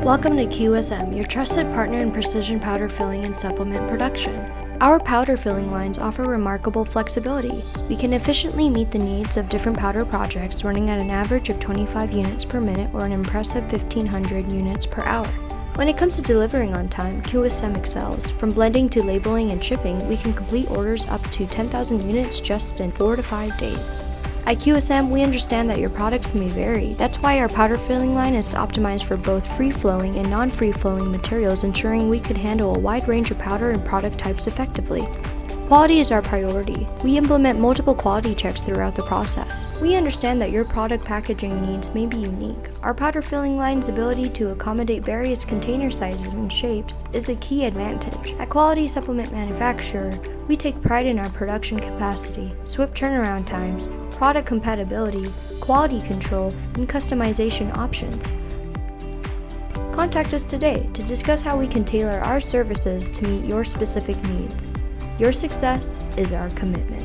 Welcome to QSM, your trusted partner in precision powder filling and supplement production. Our powder filling lines offer remarkable flexibility. We can efficiently meet the needs of different powder projects, running at an average of 25 units per minute or an impressive 1,500 units per hour. When it comes to delivering on time, QSM excels. From blending to labeling and shipping, we can complete orders up to 10,000 units just in 4 to 5 days. At QSM, we understand that your products may vary. That's why our powder filling line is optimized for both free-flowing and non-free-flowing materials, ensuring we could handle a wide range of powder and product types effectively. Quality is our priority. We implement multiple quality checks throughout the process. We understand that your product packaging needs may be unique. Our powder filling line's ability to accommodate various container sizes and shapes is a key advantage. At Quality Supplement Manufacturer, we take pride in our production capacity, swift turnaround times, product compatibility, quality control, and customization options. Contact us today to discuss how we can tailor our services to meet your specific needs. Your success is our commitment.